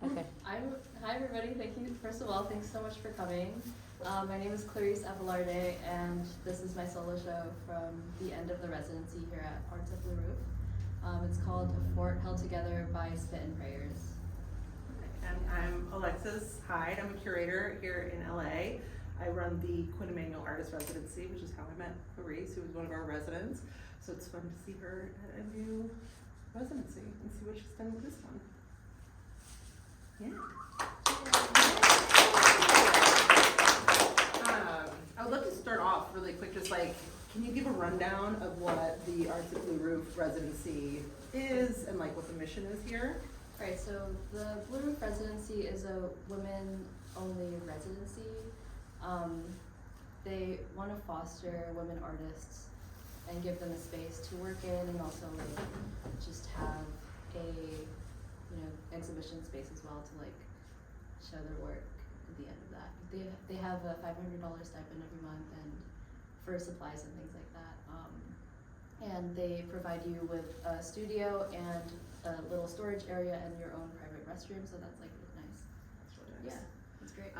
Okay. Hi everybody, thank you, first of all, thanks so much for coming. My name is Clarisse Abelarde, and this is my solo show from the end of the residency here at Arts of the Roof. It's called A Fort Held Together by Spit and Prayers. And I'm Alexis Hyde. I'm a curator here in LA. I run the Quinn Emanuel Artist Residency, which is how I met Clarisse, who was one of our residents. So it's fun to see her at a new residency and see what she's done with this one. Yeah. I would love to start off really quick, just like, can you give a rundown of what the Arts of Blue Roof residency is and like what the mission is here? Alright, so the Blue Roof Residency is a women-only residency. They want to foster women artists and give them a space to work in, and also like just have a exhibition space as well to like show their work at the end of that. They have a $500 stipend every month and for supplies and things like that. And they provide you with a studio and a little storage area and your own private restroom, so that's like really nice. That's really nice. Yeah, it's great.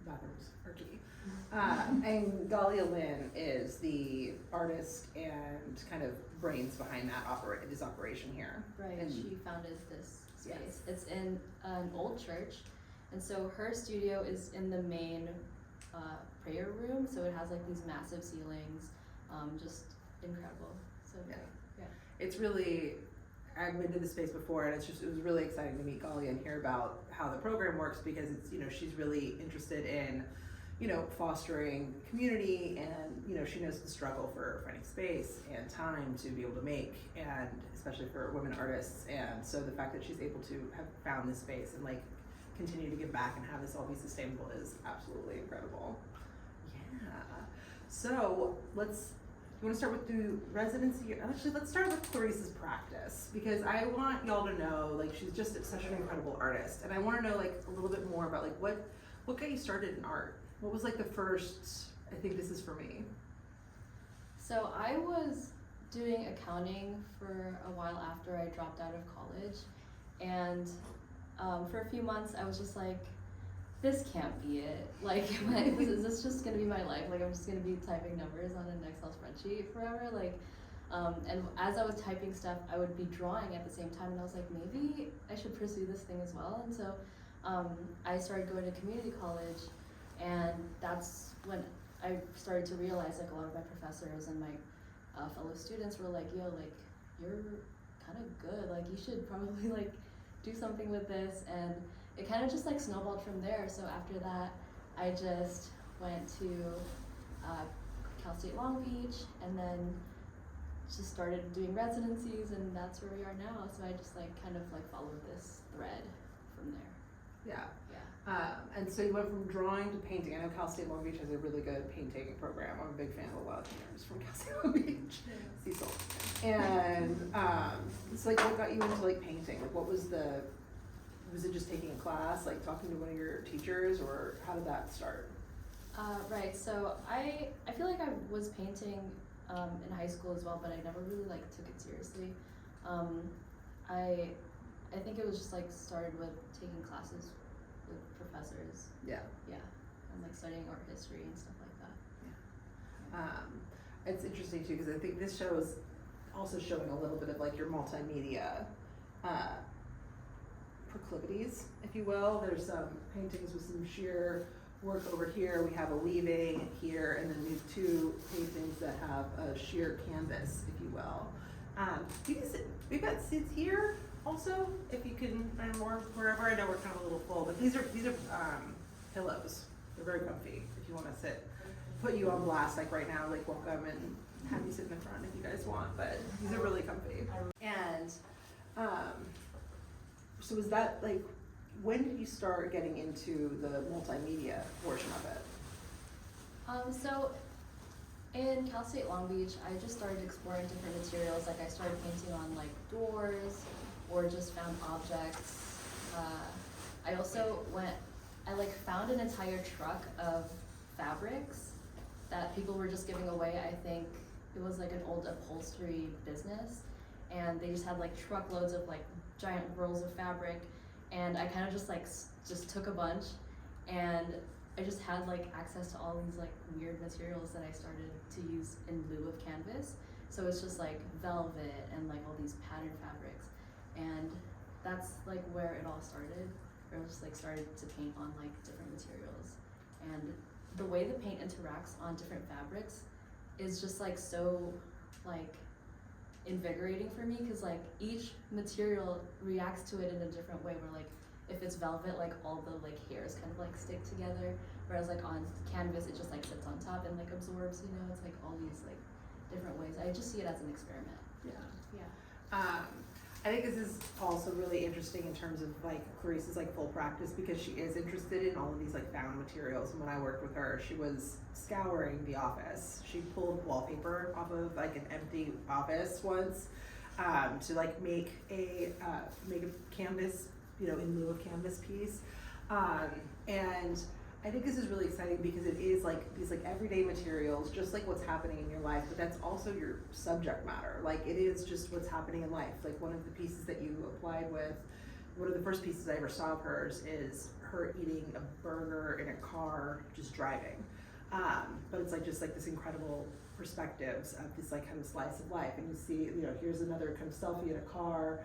Bathrooms are key. And Dahlia Lynn is the artist and kind of brains behind that this operation here. Right, and she founded this space. Yes. It's in an old church, and so her studio is in the main prayer room, so it has like these massive ceilings, just incredible. So Yeah. yeah. It's really, I've been to the space before, and it was really exciting to meet Dahlia and hear about how the program works, because it's, she's really interested in, fostering community, and, she knows the struggle for finding space and time to be able to make, and especially for women artists. And so the fact that she's able to have found this space and like continue to give back and have this all be sustainable is absolutely incredible. Yeah. So you want to start with the residency? Actually, let's start with Clarisse's practice, because I want y'all to know, like, she's just such an incredible artist, and I want to know like a little bit more about like what got you started in art. What was like the first, I think this is for me? So I was doing accounting for a while after I dropped out of college, and for a few months I was just like, this can't be it. Like, is this just gonna be my life? Like, I'm just gonna be typing numbers on an Excel spreadsheet forever? Like, and as I was typing stuff, I would be drawing at the same time, and I was like, maybe I should pursue this thing as well. And so I started going to community college, and that's when I started to realize, like, a lot of my professors and my fellow students were like, yo, like, you're kind of good. Like, you should probably like do something with this. And it kind of just like snowballed from there. So after that, I just went to Cal State Long Beach, and then just started doing residencies, and that's where we are now. So I just like kind of like followed this thread from there. Yeah. Yeah. And so you went from drawing to painting. I know Cal State Long Beach has a really good painting program. I'm a big fan of a lot of painters from Cal State Long Beach. Yeah. Cecil. And it's like, what got you into like painting? Like, was it just taking a class, like talking to one of your teachers, or how did that start? Right, so I feel like I was painting in high school as well, but I never really like took it seriously. I think it was just like started with taking classes with professors. Yeah. Yeah, and like studying art history and stuff like that. It's interesting too, because I think this show is also showing a little bit of like your multimedia proclivities, if you will. There's some paintings with some sheer work over here. We have a weaving here, and then we have two paintings that have a sheer canvas, if you will. We've got seats here also, if you can find more wherever. I know we're kind of a little full, but these are pillows. They're very comfy if you want to sit. Put you on blast like right now, like welcome, and have you sit in the front if you guys want, but these are really comfy. And so was that like, when did you start getting into the multimedia portion of it? So in Cal State Long Beach, I just started exploring different materials. Like I started painting on like doors, or just found objects. I also found an entire truck of fabrics that people were just giving away. I think it was like an old upholstery business, and they just had like truckloads of like giant rolls of fabric, and I kind of just like just took a bunch, and I just had like access to all these like weird materials that I started to use in lieu of canvas. So it's just like velvet and like all these patterned fabrics, and that's like where it all started. Where I just like started to paint on like different materials, and the way the paint interacts on different fabrics is just like so like invigorating for me, because like each material reacts to it in a different way, where like if it's velvet, like all the like hairs kind of like stick together, whereas like on canvas it just like sits on top and like absorbs, you know. It's like all these like different ways. I just see it as an experiment. Yeah. I think this is also really interesting in terms of like Clarisse's like full practice, because she is interested in all of these like found materials. And when I worked with her, she was scouring the office. She pulled wallpaper off of like an empty office once, to like make a canvas, you know, in lieu of canvas piece. And I think this is really exciting because it is like these like everyday materials, just like what's happening in your life, but that's also your subject matter. Like it is just what's happening in life. Like one of the pieces that you applied with, one of the first pieces I ever saw of hers is her eating a burger in a car, just driving. But it's like just like this incredible perspectives of this like kind of slice of life. And you see, you know, here's another kind of selfie in a car,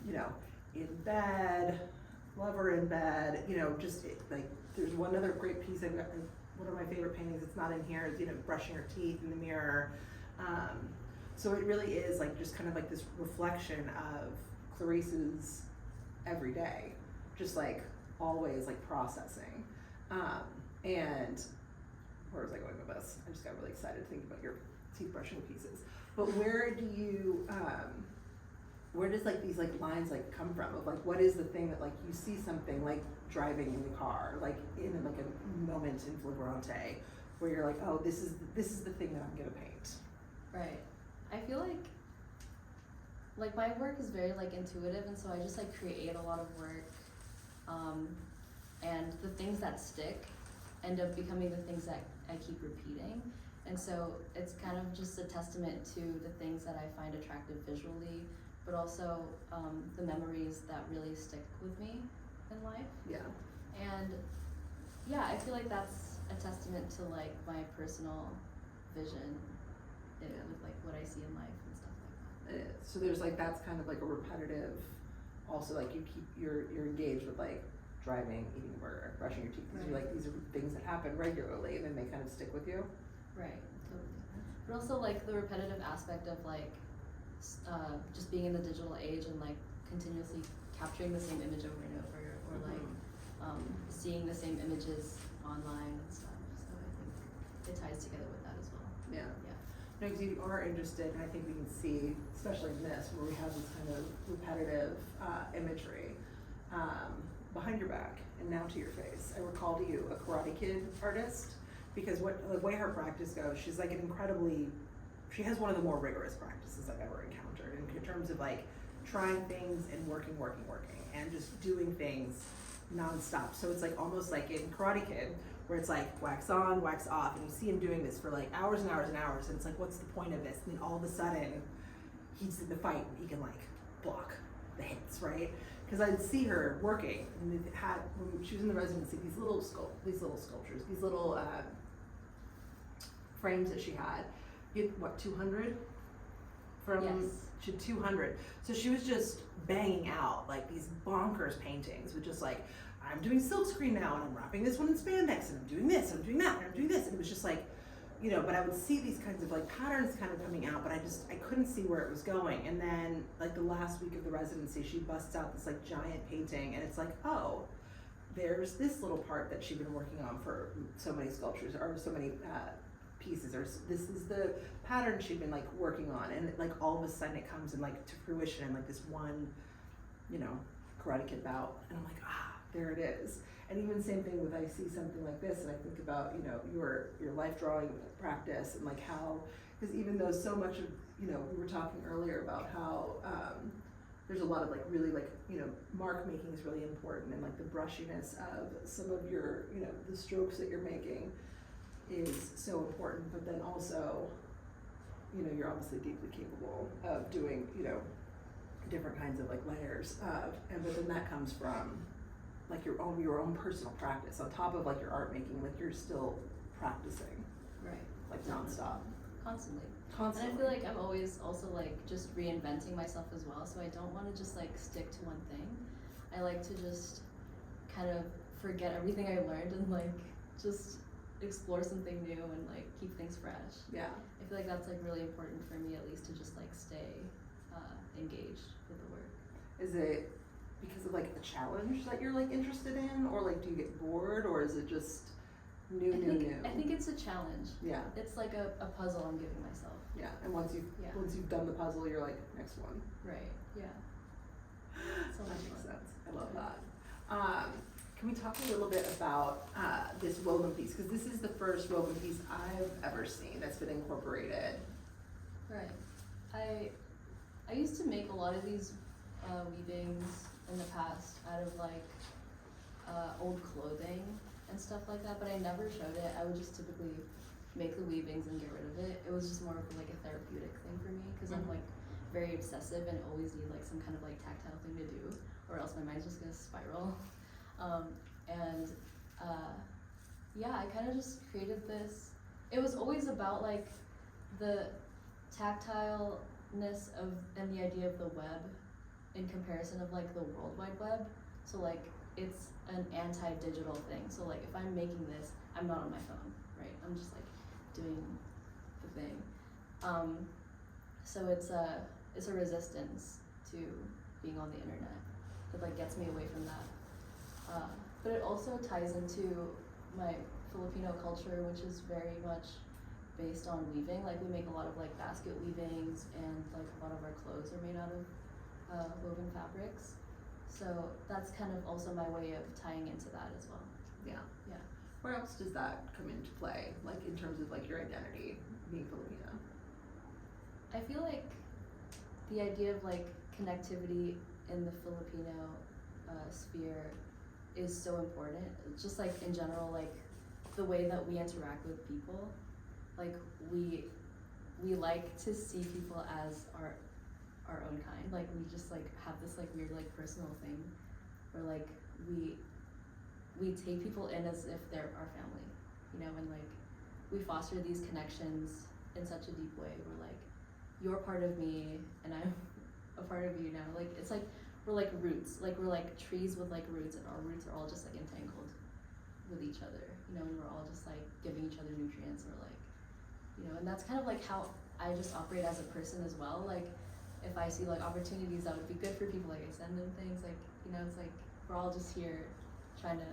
you know, in bed, lover in bed, you know, just like, there's one other great piece I've got, one of my favorite paintings, it's not in here, is, you know, brushing her teeth in the mirror. So it really is like just kind of like this reflection of Clarisse's everyday, just like always like processing. And where was I going with this? I just got really excited thinking about your teeth brushing pieces. But where do you, where does like these like lines like come from, of like what is the thing that like you see something like driving in the car, like in like a moment in flagrante where you're like, oh, this is the thing that I'm gonna paint. Right. I feel like my work is very like intuitive, and so I just like create a lot of work, and the things that stick end up becoming the things that I keep repeating. And so it's kind of just a testament to the things that I find attractive visually, but also the memories that really stick with me in life. Yeah. And yeah, I feel like that's a testament to like my personal vision with like what I see in life and stuff like that. It is. So there's like, that's kind of like a repetitive, also like you're engaged with like driving, eating a burger, brushing your teeth, because you're like, these are things that happen regularly and then they kind of stick with you. Right, totally. But also like the repetitive aspect of like just being in the digital age and like continuously capturing the same image over and over, or like seeing the same images online and stuff. So I think it ties together with that as well. Yeah. Yeah. No, because you are interested, and I think we can see, especially in this, where we have this kind of repetitive imagery behind your back and now to your face. I recall to you a Karate Kid artist, because the way her practice goes, she's like she has one of the more rigorous practices I've ever encountered in terms of like trying things and working, and just doing things nonstop. So it's like almost like in Karate Kid, where it's like wax on, wax off, and you see him doing this for like hours and hours and hours, and it's like, what's the point of this? And then all of a sudden, he's in the fight and he can like block the hits, right? Because I'd see her working, and it had, when she was in the residency, these little sculptures, these little frames that she had. You had, what, 200? She had 200. So she was just banging out like these bonkers paintings with just like, I'm doing silkscreen now, and I'm wrapping this one in spandex, and I'm doing this, and I'm doing that, and I'm doing this. And it was just like, you know, but I would see these kinds of like patterns kind of coming out, but I couldn't see where it was going. And then like the last week of the residency, she busts out this like giant painting, and it's like, oh, there's this little part that she'd been working on for so many sculptures, or so many pieces, or this is the pattern she'd been like working on, and like all of a sudden it comes in like to fruition in like this one, you know, Karate Kid bout, and I'm like, there it is. And even same thing with, I see something like this and I think about, you know, your life drawing practice, and like how, because even though so much of, you know, we were talking earlier about how there's a lot of like really like, you know, mark making is really important, and like the brushiness of some of your, you know, the strokes that you're making is so important, but then also, you know, you're obviously deeply capable of doing, you know, different kinds of like layers of, and but then that comes from like your own personal practice on top of like your art making, like you're still practicing Right. like nonstop. Constantly. Constantly. And I feel like I'm always also like just reinventing myself as well, so I don't want to just like stick to one thing. I like to just kind of forget everything I learned and like just explore something new and like keep things fresh. Yeah. I feel like that's like really important for me, at least, to just like stay engaged with the work. Is it because of like the challenge that you're like interested in, or like do you get bored, or is it just new? I think it's a challenge. Yeah. It's like a puzzle I'm giving myself. Yeah. And once you've done the puzzle, you're like, next one. Right. Yeah. So That much makes fun. sense. I love that. Can we talk a little bit about this woven piece? Because this is the first woven piece I've ever seen that's been incorporated. Right. I used to make a lot of these weavings in the past out of like old clothing and stuff like that, but I never showed it. I would just typically make the weavings and get rid of it. It was just more of like a therapeutic thing for me, because I'm like very obsessive and always need like some kind of like tactile thing to do, or else my mind's just gonna spiral. Yeah, I kind of just created this. It was always about like the tactileness of and the idea of the web in comparison of like the World Wide Web. So like it's an anti-digital thing. So like if I'm making this, I'm not on my phone, right? I'm just like doing the thing. So it's a resistance to being on the internet. It like gets me away from that. But it also ties into my Filipino culture, which is very much based on weaving. Like we make a lot of like basket weavings, and like a lot of our clothes are made out of woven fabrics. So that's kind of also my way of tying into that as well. Yeah. Yeah. Where else does that come into play, like in terms of like your identity being Filipino? I feel like the idea of like connectivity in the Filipino sphere is so important. Just like in general, like the way that we interact with people, like we like to see people as our own kind. Like we just like have this like weird like personal thing where like we take people in as if they're our family, you know, and like we foster these connections in such a deep way where like you're part of me and I'm a part of you now. Like it's like we're like roots, like we're like trees with like roots, and our roots are all just like entangled with each other, you know, and we're all just like giving each other nutrients, or like, you know, and that's kind of like how I just operate as a person as well. Like if I see like opportunities that would be good for people, like I send them things, like, you know, it's like we're all just here trying to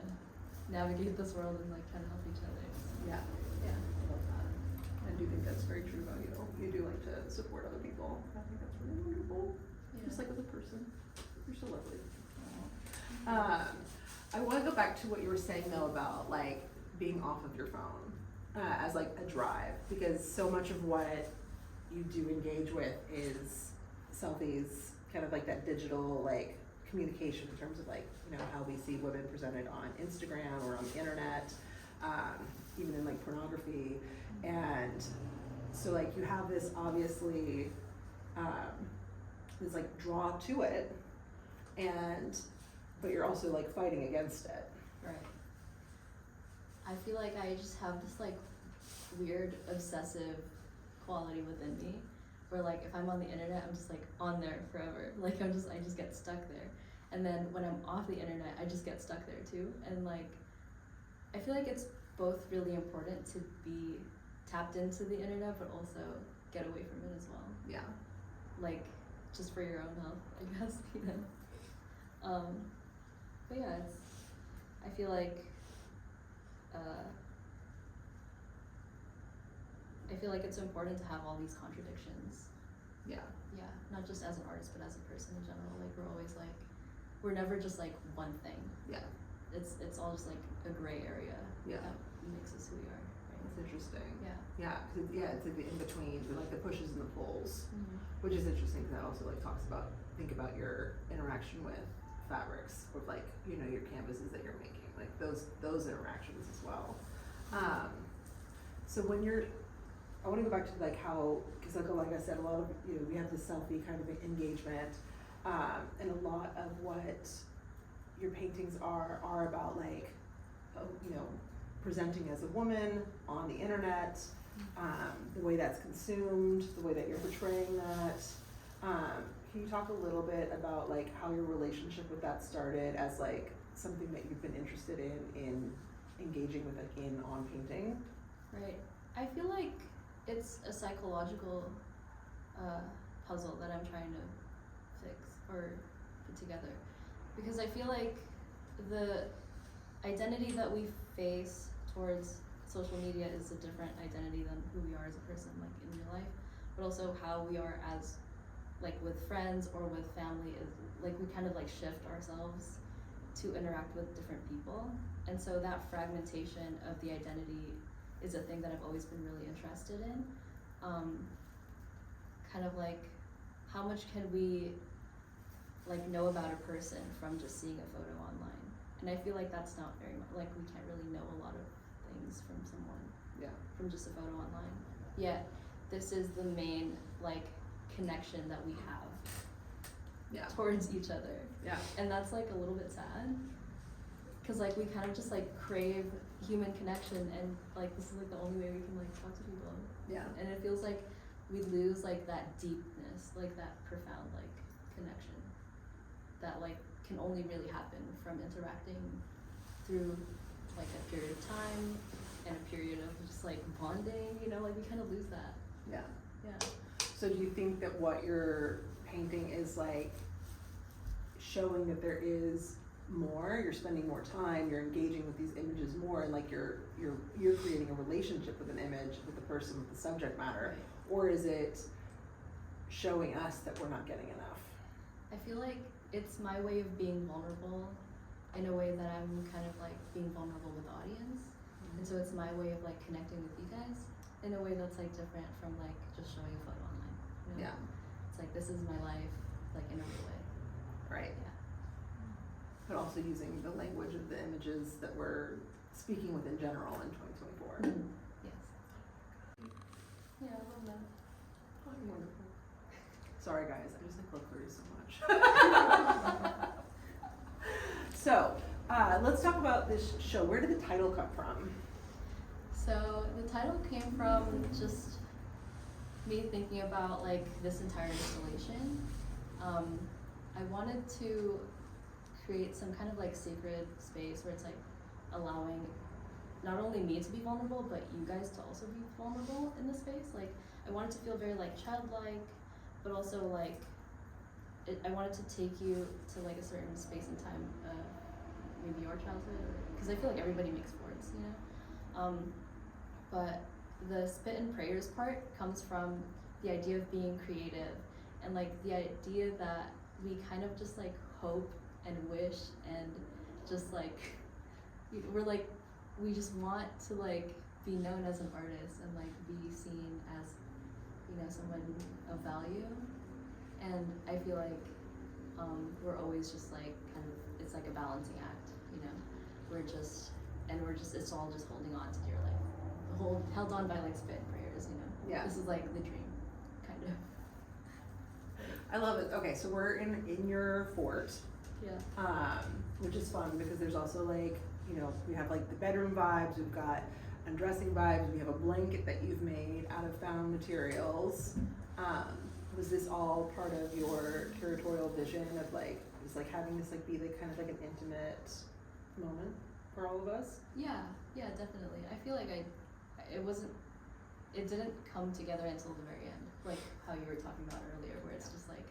navigate this world and like trying to help each other. Yeah. Yeah. I love that. I do think that's very true about you. You do like to support other people. I think that's really wonderful. Yeah. Just like as a person. You're so lovely. I want to go back to what you were saying though about like being off of your phone as like a drive, because so much of what you do engage with is selfies, kind of like that digital like communication in terms of like, you know, how we see women presented on Instagram or on the internet, even in like pornography. And so like you have this obviously this like draw to it, but you're also like fighting against it. Right. I feel like I just have this like weird obsessive quality within me where like if I'm on the internet, I'm just like on there forever. Like I just get stuck there. And then when I'm off the internet, I just get stuck there too. And like I feel like it's both really important to be tapped into the internet but also get away from it as well. Yeah. Like just for your own health, I guess, you know. But yeah, I feel like it's important to have all these contradictions. Yeah. Yeah, not just as an artist, but as a person in general. Like we're always like, we're never just like one thing. Yeah. It's all just like a gray area. Yeah. That makes us who we are. Right? That's interesting. Yeah. Yeah, cause it's like the in between, like the pushes and the pulls, Mm-hmm. which is interesting because that also like think about your interaction with fabrics, with like, you know, your canvases that you're making, like those interactions as well. So when I want to go back to like how, because like I said, a lot of, you know, we have this selfie kind of engagement, And a lot of what your paintings are about like, presenting as a woman on the internet, the way that's consumed, the way that you're portraying that. Can you talk a little bit about like how your relationship with that started as like something that you've been interested in engaging with like on painting? Right. I feel like it's a psychological puzzle that I'm trying to fix or put together, because I feel like the identity that we face towards social media is a different identity than who we are as a person, like in real life, but also how we are as like with friends or with family is like we kind of like shift ourselves to interact with different people, and so that fragmentation of the identity is a thing that I've always been really interested in. Kind of like how much can we like know about a person from just seeing a photo online, and I feel like that's not very much, like we can't really know a lot of things from someone from just a photo online, yet this is the main like connection that we have towards each other, and that's like a little bit sad, because like we kind of just like crave human connection, and like this is like the only way we can like talk to people, and it feels like we lose like that deepness, like that profound like connection that like can only really happen from interacting through like a period of time and a period of just like bonding, like we kind of lose that. So do you think that what you're painting is like showing that there is more, you're spending more time, you're engaging with these images more, and like you're creating a relationship with an image, with the person, with the subject matter, or is it showing us that we're not getting enough? I feel like it's my way of being vulnerable in a way that I'm kind of like being vulnerable with the audience, and so it's my way of like connecting with you guys in a way that's like different from like just showing a photo online. It's like this is my life, like in a real way. Right. But also using the language of the images that we're speaking with in general in 2024. Yes. Yeah, I love that. Oh, wonderful. Sorry guys, I just like love Clarisse so much. So, let's talk about this show. Where did the title come from? So the title came from just me thinking about like this entire installation. I wanted to create some kind of like sacred space where it's like allowing not only me to be vulnerable, but you guys to also be vulnerable in the space. Like I wanted to feel very like childlike, but also like I wanted to take you to like a certain space and time, maybe your childhood, because I feel like everybody makes boards, but the spit and prayers part comes from the idea of being creative, and like the idea that we kind of just like hope and wish and just like we're like we just want to like be known as an artist and like be seen as someone of value, and I feel like we're always just like kind of, it's like a balancing act, we're just it's all just holding on to dear life, held on by like spit and prayers, this is like the dream kind of. I love it. Okay, so we're in your fort, which is fun because there's also like, we have like the bedroom vibes, we've got undressing vibes, we have a blanket that you've made out of found materials. Was this all part of your curatorial vision of like, just like having this like be like kind of like an intimate moment for all of us? Yeah, definitely. I feel like it didn't come together until the very end, like how you were talking about earlier, where it's just like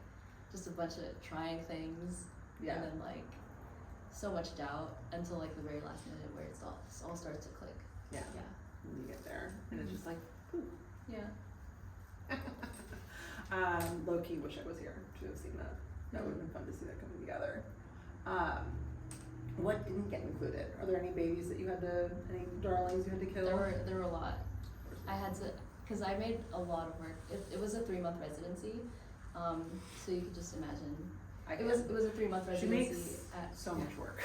just a bunch of trying things, and then like so much doubt until like the very last minute where it all starts to click. When you get there, and it's just like, poof. Low key wish I was here to have seen that. That would have been fun to see that coming together. What didn't get included? Are there any babies that you had to, any darlings you had to kill? There were a lot. I had to, because I made a lot of work. It was a 3-month residency, so you could just imagine. It was a 3-month residency. She makes so much work.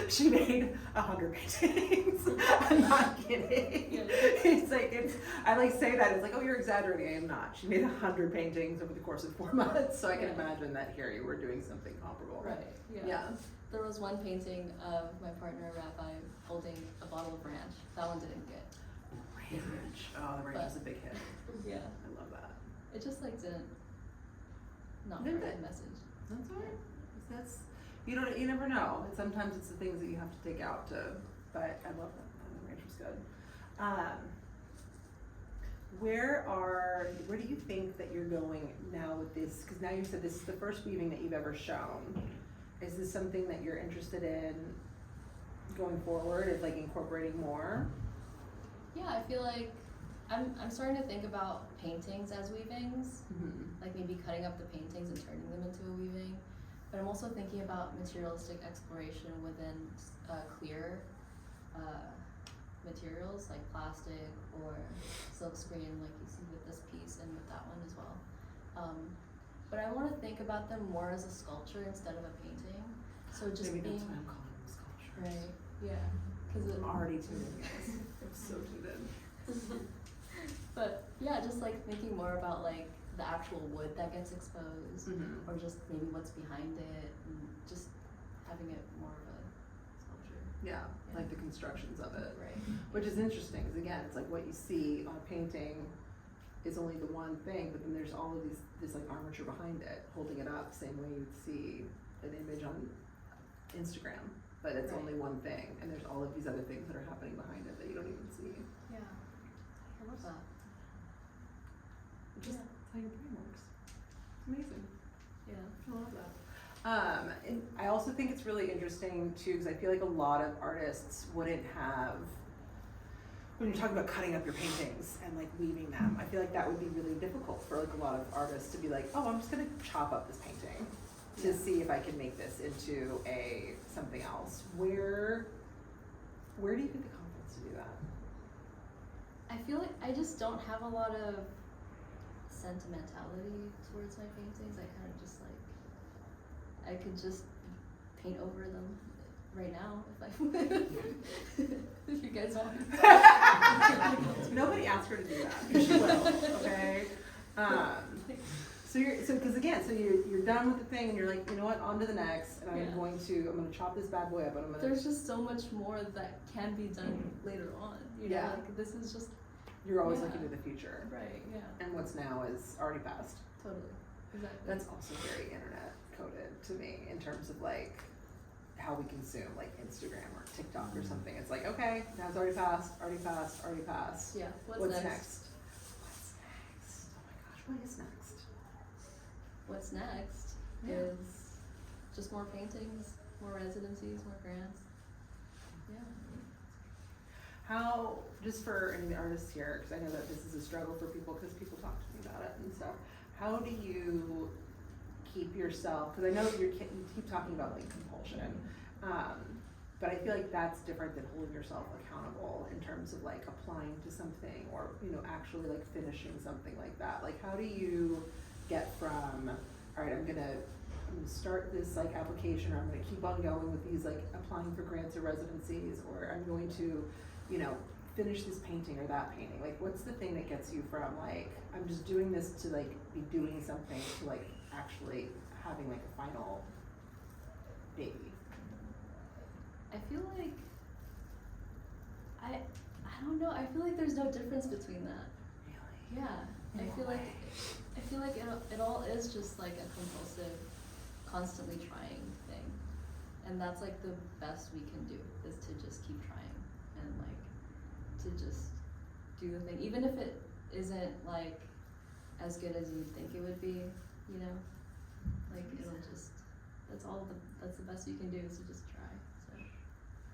she made 100 paintings. I'm not kidding. Yeah. I like say that, it's like, oh, you're exaggerating. I am not. She made 100 paintings over the course of 4 months, so I can Yeah. imagine that here you were doing something comparable. Right, yeah. Yeah. There was one painting of my partner, Rabbi, holding a bottle of ranch. That one didn't get. Ranch. Oh, the ranch But- is a big hit. Yeah. I love that. It just like didn't not Didn't carry it? the message. That's all right. That's, you never know. And sometimes it's the things that you have to take out to, but I love that. The ranch was good. Where do you think that you're going now with this? Because now you said this is the first weaving that you've ever shown. Is this something that you're interested in going forward, of like incorporating more? Yeah, I feel like I'm starting to think about paintings as weavings, Mm-hmm. like maybe cutting up the paintings and turning them into a weaving. But I'm also thinking about materialistic exploration within clear materials like plastic or silkscreen, like you see with this piece and with that one as well. But I want to think about them more as a sculpture instead of a painting. So just Maybe being that's why I'm calling them sculptures. right, yeah, because I'm already tuned in, guys. I'm so tuned in. But yeah, just like thinking more about like the actual wood that gets exposed, Mhm. or just maybe what's behind it, and just having it more of a sculpture. Yeah, like the constructions of it. Right. Which is interesting, because again, it's like what you see on a painting is only the one thing, but then there's all of this like armature behind it, holding it up, same way you'd see an image on Instagram, but it's Right. only one thing, and there's all of these other things that are happening behind it that you don't even see. Yeah. I love that. Just Yeah. that's how your brain works. It's amazing. Yeah. I love that. And I also think it's really interesting too, because I feel like a lot of artists wouldn't have, when you're talking about cutting up your paintings and like weaving them, I feel like that would be really difficult for like a lot of artists to be like, oh, I'm just gonna chop up this painting to see if I can make this into something else. Where do you get the confidence to do that? I feel like I just don't have a lot of sentimentality towards my paintings. I kind of just like, I could just paint over them right now if if you guys want. Nobody asked her to do that, but she will, okay? So you're done with the thing, and you're like, you know what, on to the next, and Yeah. I'm gonna chop this bad boy up, and I'm gonna. There's just so much more that can be done later on. You know, Yeah. like this is just You're always Yeah. looking to the future, right. Yeah. and what's now is already past. Totally. Exactly. That's also very internet coded to me in terms of like how we consume like Instagram or TikTok or something. It's like, okay, now it's already passed, already passed, already passed. Yeah. What's What's next? next? What's next? Oh my gosh, what is next? What's next Yeah. is just more paintings, more residencies, more grants. Yeah. How, just for any of the artists here, because I know that this is a struggle for people, because people talk to me about it and stuff, how do you keep yourself, because I know you keep talking about like compulsion, but I feel like that's different than holding yourself accountable in terms of like applying to something or, you know, actually like finishing something like that. Like how do you get from, all right, I'm gonna start this like application, or I'm gonna keep on going with these like applying for grants or residencies, or I'm going to, you know, finish this painting or that painting. Like what's the thing that gets you from like, I'm just doing this to like be doing something to like actually having like a final baby? I feel like I don't know. I feel like there's no difference between that. Really? Yeah. In I what feel like way? it all is just like a compulsive, constantly trying thing. And that's like the best we can do, is to just keep trying and like to just do the thing. Even if it isn't like as good as you'd think it would be, you know? Like it'll just that's the best you can do, is to just try. So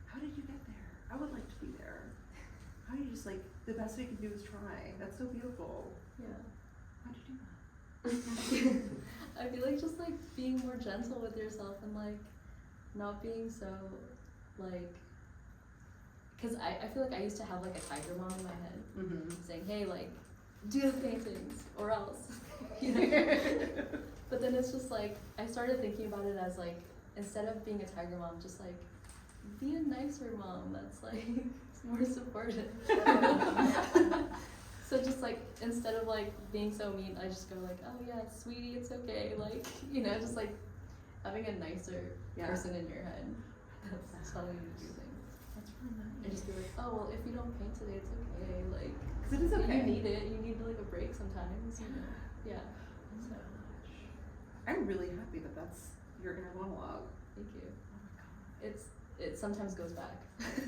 How did you get there? I would like to be there. How do you just like, the best we can do is try? That's so beautiful. yeah. How'd you do that? I feel like just like being more gentle with yourself and like not being so like, because I feel like I used to have like a tiger mom in my head Mm-hmm. saying, hey, like do the paintings or else, you know. But then it's just like I started thinking about it as like, instead of being a tiger mom, just like be a nicer mom that's like more supportive. So just like instead of like being so mean, I just go like, oh yeah, sweetie, it's okay. Like, you know, just like having a nicer person in your head that's telling you to do things. That's really nice. And just be like, oh well, if you don't paint today, it's okay. Like, 'cause it is okay. You need it. You need like a break sometimes. You know. Yeah. So. I'm really happy that that's your inner monologue. Thank you. It sometimes goes back.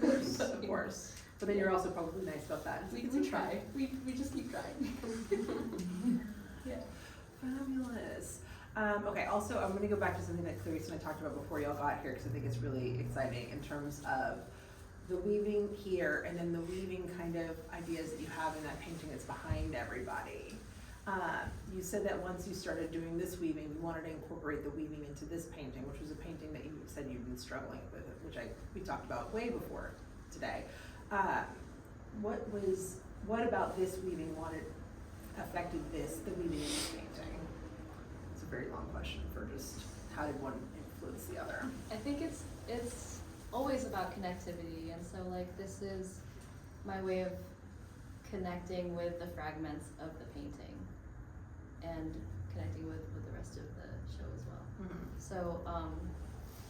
Of course. But then you're also probably nice about that. We try. We just keep trying. Yeah. Fabulous. Okay, also I'm gonna go back to something that Clarisse and I talked about before y'all got here, because I think it's really exciting in terms of the weaving here and then the weaving kind of ideas that you have in that painting that's behind everybody. You said that once you started doing this weaving, you wanted to incorporate the weaving into this painting, which was a painting that you said you've been struggling with, which we talked about way before today. What about this weaving affected the weaving in this painting? It's a very long question for just how did one influence the other? I think it's always about connectivity, and so like this is my way of connecting with the fragments of the painting and connecting with the rest of the show as well. Mm-hmm. So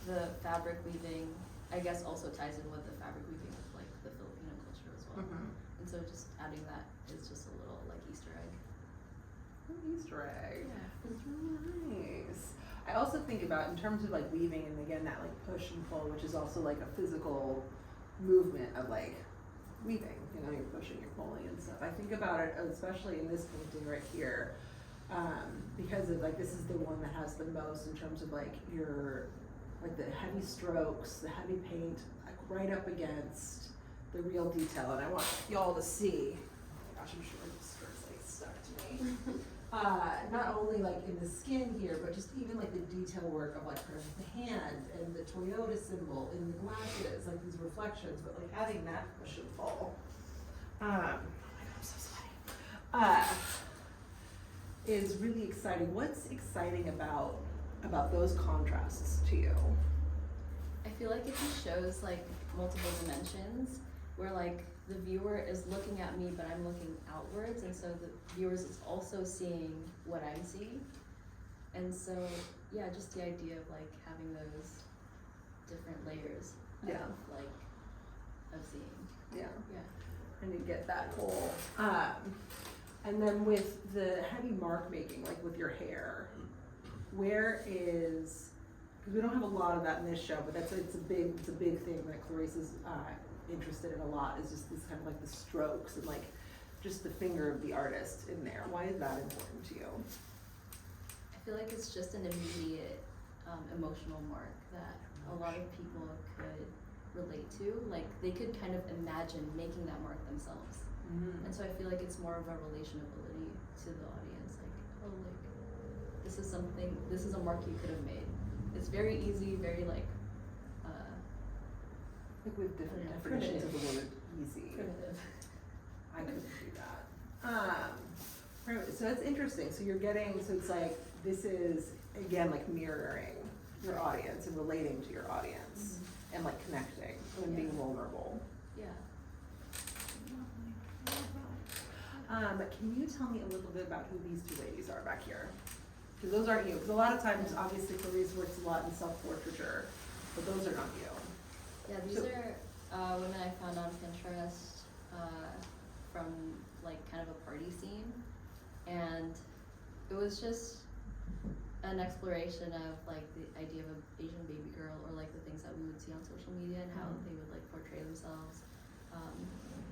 the fabric weaving, I guess, also ties in with the fabric weaving of like the Filipino culture as well. Mm-hmm. And so just adding that is just a little like Easter egg. Easter egg. Yeah. It's really nice. I also think about in terms of like weaving and again that like push and pull, which is also like a physical movement of like weaving. You know, you're pushing, you're pulling and stuff. I think about it especially in this painting right here, because of like this is the one that has the most in terms of like your like the heavy strokes, the heavy paint, like right up against the real detail. And I want y'all to see. Oh my gosh, I'm sure this skirt's like stuck to me. Not only like in the skin here, but just even like the detail work of like kind of the hand and the Toyota symbol in the glasses, like these reflections, but like having that push and pull. Oh my God, I'm so sweaty. Is really exciting. What's exciting about those contrasts to you? I feel like it just shows like multiple dimensions where like the viewer is looking at me but I'm looking outwards, and so the viewers is also seeing what I'm seeing. And so yeah, just the idea of like having those different layers of seeing. Yeah. Yeah. And you get that whole and then with the heavy mark making, like with your hair, where is, because we don't have a lot of that in this show, but it's a big thing that Clarisse is interested in a lot, is just this kind of like the strokes and like just the finger of the artist in there. Why is that important to you? I feel like it's just an immediate emotional mark that a lot of people could relate to. Like they could kind of imagine making that mark themselves. Mm-hmm. And so I feel like it's more of a relationability to the audience. Like, oh, like this is a mark you could have made. It's very easy, very like with different definitions of the word easy. Primitive. I couldn't do that. So that's interesting. So you're getting, so it's like, this is, again, like mirroring your audience and relating to your audience and like connecting and being vulnerable. Yeah. Can you tell me a little bit about who these two ladies are back here? Because those aren't you. Because a lot of times, obviously, Clarisse works a lot in self-portraiture, but those are not you. Yeah, these are women I found on Pinterest from like kind of a party scene, and it was just an exploration of like the idea of an Asian baby girl, or like the things that we would see on social media and how they would like portray themselves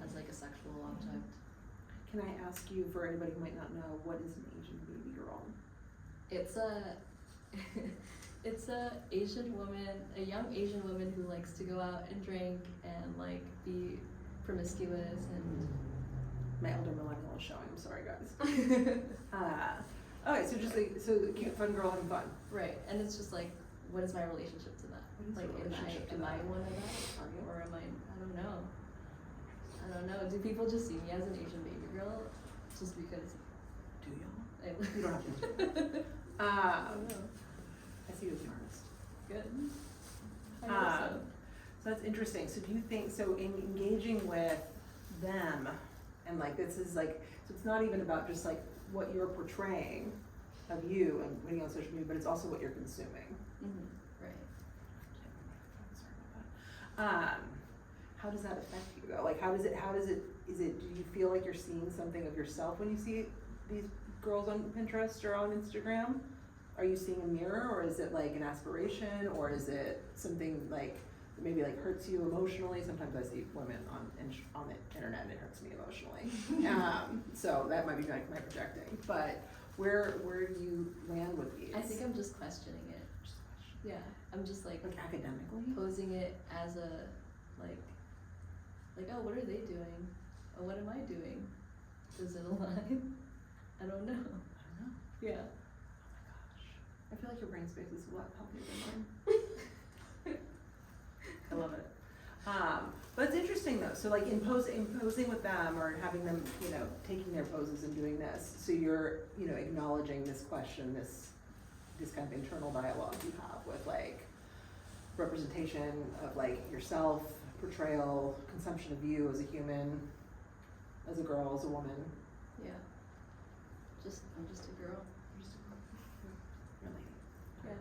as like a sexual object. Can I ask you, for anybody who might not know, what is an Asian baby girl? It's a Asian woman, a young Asian woman who likes to go out and drink and like be promiscuous and. My elder millennial is showing. I'm sorry, guys. Okay, so just like a cute, fun girl having fun. Right, and it's just like, what is my relationship to that? Like, am I one of that, or am I? I don't know. Do people just see me as an Asian baby girl, just because? Do y'all? You don't have to. I don't know. I see you as an artist. Good. I hope so. So that's interesting. So do you think, so in engaging with them, and like this is like, so it's not even about just like what you're portraying of you and putting on social media, but it's also what you're consuming. Mm-hmm. Right. How does that affect you though? Like how does it, do you feel like you're seeing something of yourself when you see these girls on Pinterest or on Instagram? Are you seeing a mirror, or is it like an aspiration, or is it something like that maybe like hurts you emotionally? Sometimes I see women on the internet and it hurts me emotionally. So that might be like my projecting, but where do you land with these? I think I'm just questioning it. Just a question. Yeah, I'm just like academically? posing it as a like, oh, what are they doing? Oh, what am I doing? Does it align? I don't know. I don't know. Yeah. I feel like your brain space is a lot healthier than mine. I love it. But it's interesting though. So like posing with them, or having them, taking their poses and doing this. So you're, acknowledging this question, this kind of internal dialogue you have with like representation of like yourself, portrayal, consumption of you as a human, as a girl, as a woman. Yeah. I'm just a girl. Really. Yeah.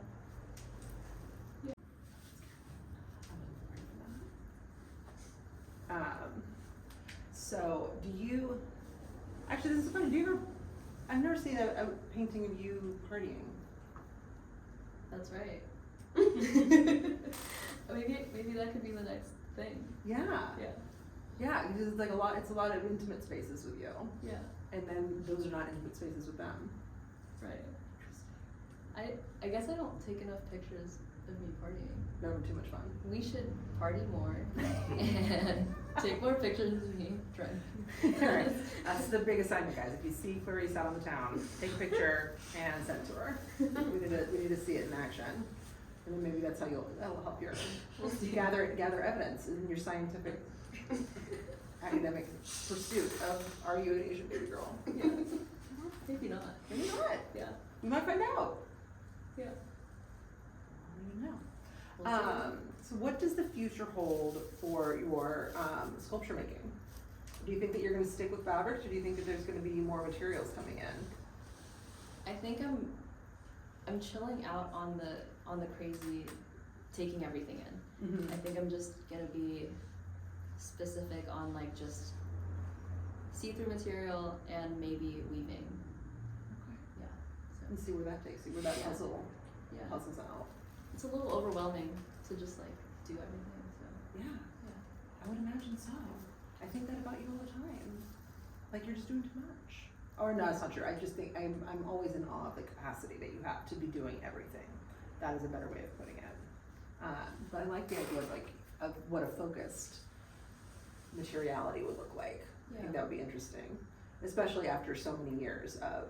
So do you, actually this is funny, I've never seen a painting of you partying. That's right. maybe that could be the next thing. Yeah. Yeah. Yeah, because it's like it's a lot of intimate spaces with you. Yeah. And then those are not intimate spaces with them. Right. I guess I don't take enough pictures of me partying. Never too much fun. We should party more and take more pictures of me drunk. Alright, that's the big assignment, guys. If you see Clarisse out on the town, take a picture and send it to her. We need to see it in action. And then maybe that'll help your gather evidence in your scientific academic pursuit of, are you an Asian baby girl? Yeah. Maybe not. Maybe not. Yeah. You might find out. Yeah. I don't even know. We'll see. So what does the future hold for your sculpture making? Do you think that you're going to stick with fabrics, or do you think that there's going to be more materials coming in? I think I'm chilling out on the crazy taking everything in. Mm-hmm. I think I'm just gonna be specific on like just see-through material and maybe weaving. Okay. Yeah. And see where that takes you, where that puzzles out. It's a little overwhelming to just like do everything. So Yeah. yeah. I would imagine so. I think that about you all the time. Like you're just doing too much. Or no, it's not true. I just think I'm always in awe of the capacity that you have to be doing everything. That is a better way of putting it. But I like the idea of what a focused materiality would look like. Yeah. I think that would be interesting, especially after so many years of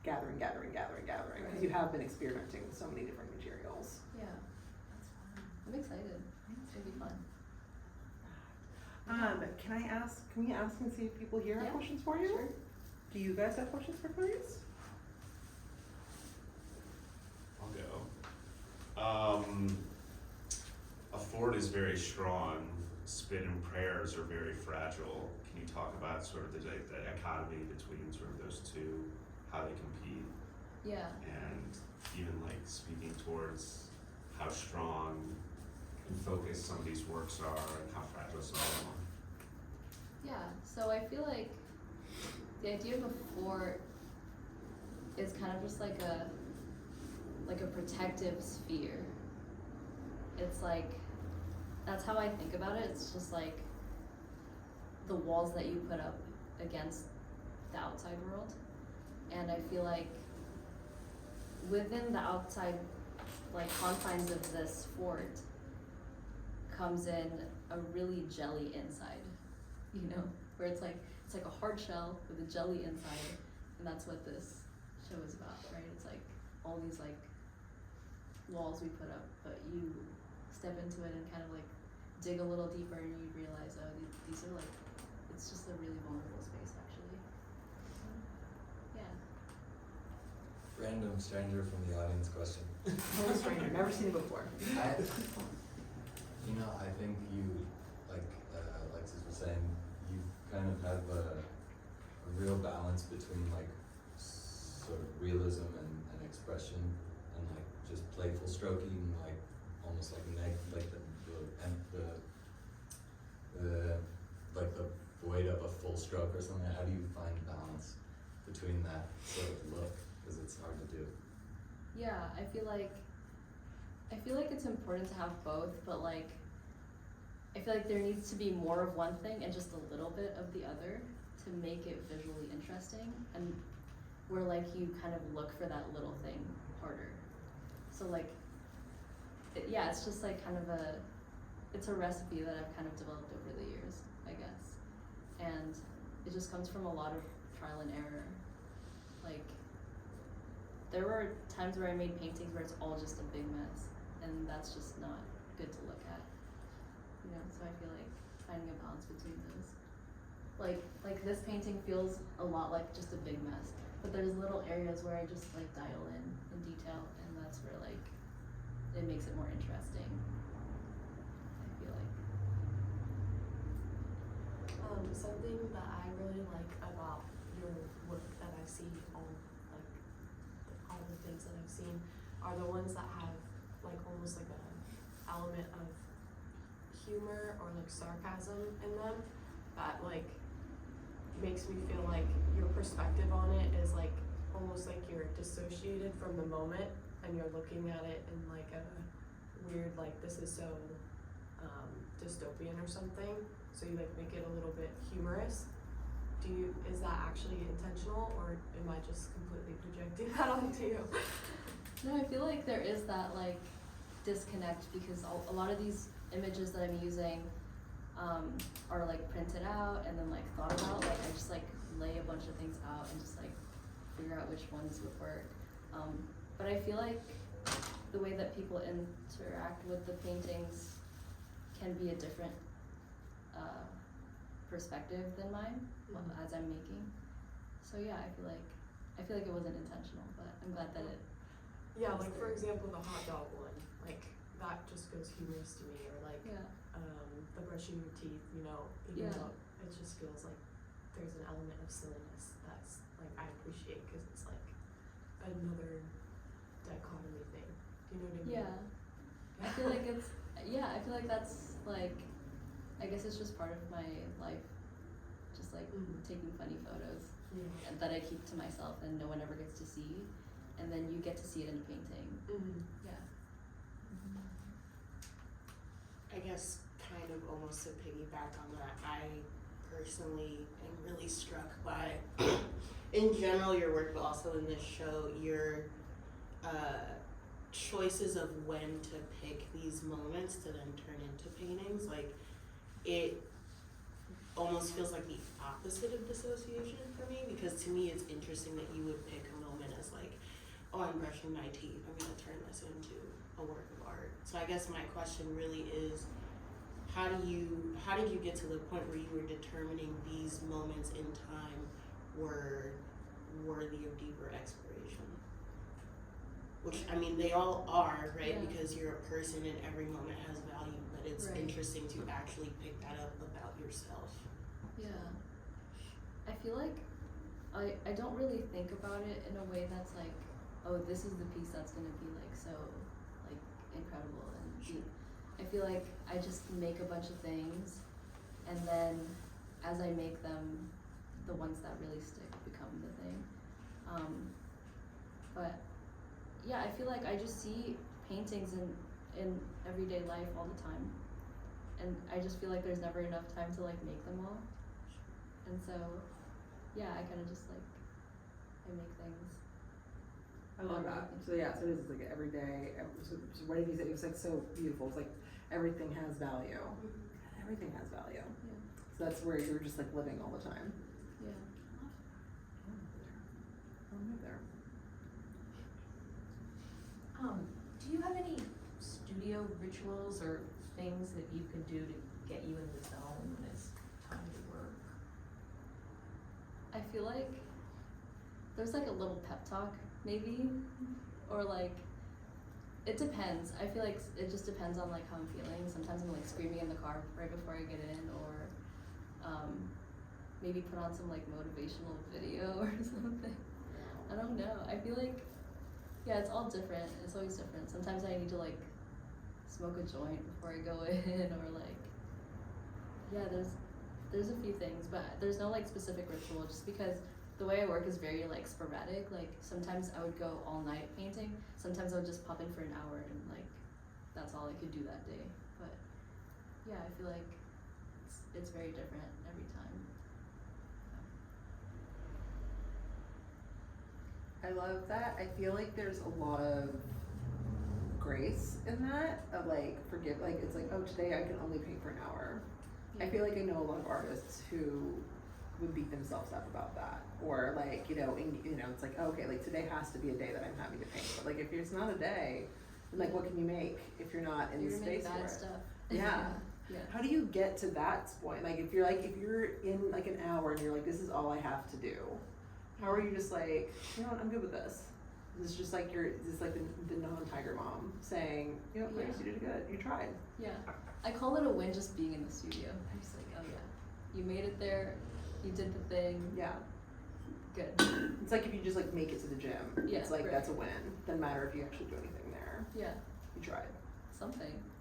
gathering, because Right. you have been experimenting with so many different materials. Yeah. That's fun. I'm excited. It's gonna be fun. Can we ask and see if people here have Yeah. questions for you? Sure. Do you guys have questions for Clarisse? I'll go. A fort is very strong. Spit and prayers are very fragile. Can you talk about sort of the dichotomy between sort of those two, how they compete, Yeah. and even like speaking towards how strong and focused some of these works are and how fragile some of them are? Yeah. So I feel like the idea of a fort is kind of just like a protective sphere. It's like, that's how I think about it. It's just like the walls that you put up against the outside world. And I feel like within the outside like confines of this fort comes in a really jelly inside, where it's like a hard shell with a jelly inside, and that's what this show is about, right? It's like all these like walls we put up, but you step into it and kind of like dig a little deeper and you realize, oh, these are like, it's just a really vulnerable space actually. Yeah. Random stranger from the audience question. Total stranger, never seen it before. I think you, like Alexis was saying, you kind of have a real balance between like sort of realism and expression, and like just playful stroking, like almost like like the like the void of a full stroke or something. How do you find balance between that sort of look? Because it's hard to do. Yeah, I feel like it's important to have both, but like I feel like there needs to be more of one thing and just a little bit of the other to make it visually interesting, and where like you kind of look for that little thing harder. So like yeah, it's just like kind of it's a recipe that I've kind of developed over the years, I guess. And it just comes from a lot of trial and error. Like, there were times where I made paintings where it's all just a big mess, and that's just not good to look at. You know, so I feel like finding a balance between those. Like this painting feels a lot like just a big mess, but there's little areas where I just like dial in detail, and that's where like it makes it more interesting. I feel like. Something that I really like about your work that I've seen, all the things that I've seen, are the ones that have like almost like a element of humor or like sarcasm in them that like makes me feel like your perspective on it is like almost like you're dissociated from the moment and you're looking at it in like a weird, like this is so dystopian or something, so you like make it a little bit humorous. Is that actually intentional, or am I just completely projecting that onto you? No, I feel like there is that like disconnect, because a lot of these images that I'm using are like printed out and then like thought about. Like I just like lay a bunch of things out and just like figure out which ones would work. But I feel like the way that people interact with the paintings can be a different perspective than mine as I'm making. So yeah, I feel like it wasn't intentional, but I'm glad that it. Yeah, like for example, the hot dog one, like that just goes humorous to me, or like the brushing your teeth, you know, even though it just feels like there's an element of silliness that's like I appreciate, because it's like another dichotomy thing. Do you know what I mean? Yeah. I feel like I feel like that's like, I guess it's just part of my life, just like taking funny photos and that I keep to myself and no one ever gets to see, and then you get to see it in a painting. Yeah. I guess kind of almost to piggyback on that, I personally am really struck by, in general, your work, but also in this show, your choices of when to pick these moments to then turn into paintings. Like, it almost feels like the opposite of dissociation for me, because to me it's interesting that you would pick a moment as like, oh, I'm brushing my teeth, I'm gonna turn this into a work of art. So I guess my question really is, how did you get to the point where you were determining these moments in time were worthy of deeper exploration? Which, I mean, they all are, right? Yeah. Because you're a person and every moment has value, but it's interesting to actually pick that up about yourself. Yeah. I feel like I don't really think about it in a way that's like, oh, this is the piece that's gonna be like so like incredible and deep. I feel like I just make a bunch of things, and then as I make them, the ones that really stick become the thing. But yeah, I feel like I just see paintings in everyday life all the time, and I just feel like there's never enough time to like make them all. And so, yeah, I kind of just like, I make things. I love that. So yeah, so it is like every day. So what did you say? It was like so beautiful. It's like everything has value. Everything has value. Yeah. So that's where you're just like living all the time. Yeah. I'll move there. Do you have any studio rituals or things that you can do to get you in the zone when it's time to work? I feel like there's like a little pep talk maybe, or like it depends. I feel like it just depends on like how I'm feeling. Sometimes I'm like screaming in the car right before I get in, or maybe put on some like motivational video or something. I don't know. I feel like, yeah, it's all different. It's always different. Sometimes I need to like smoke a joint before I go in, or like, yeah, there's a few things, but there's no like specific ritual, just because the way I work is very like sporadic. Like sometimes I would go all night painting, sometimes I would just pop in for an hour and like that's all I could do that day. But yeah, I feel like it's very different every time. I love that. I feel like there's a lot of grace in that, of like forgive, like it's like, oh, today I can only paint for an hour. I feel like I know a lot of artists who would beat themselves up about that, or like, you know, it's like, oh, okay, like today has to be a day that I'm happy to paint. But like if it's not a day, then like what can you make if you're not in the You're gonna make space bad for it? stuff. Yeah. Yeah. How do you get to that point? Like if you're in like an hour and you're like, this is all I have to do. How are you just like, you know what, I'm good with this. This is just like this is like the non-tiger mom saying, you know, Clarisse, you did good. You tried. Yeah. I call it a win just being in the studio. I'm just like, oh yeah, you made it there, you did the thing, Yeah. good. It's like if you just like make it to the gym. Yeah, It's like right. that's a win. Doesn't matter if you actually do anything there. Yeah, You tried. something.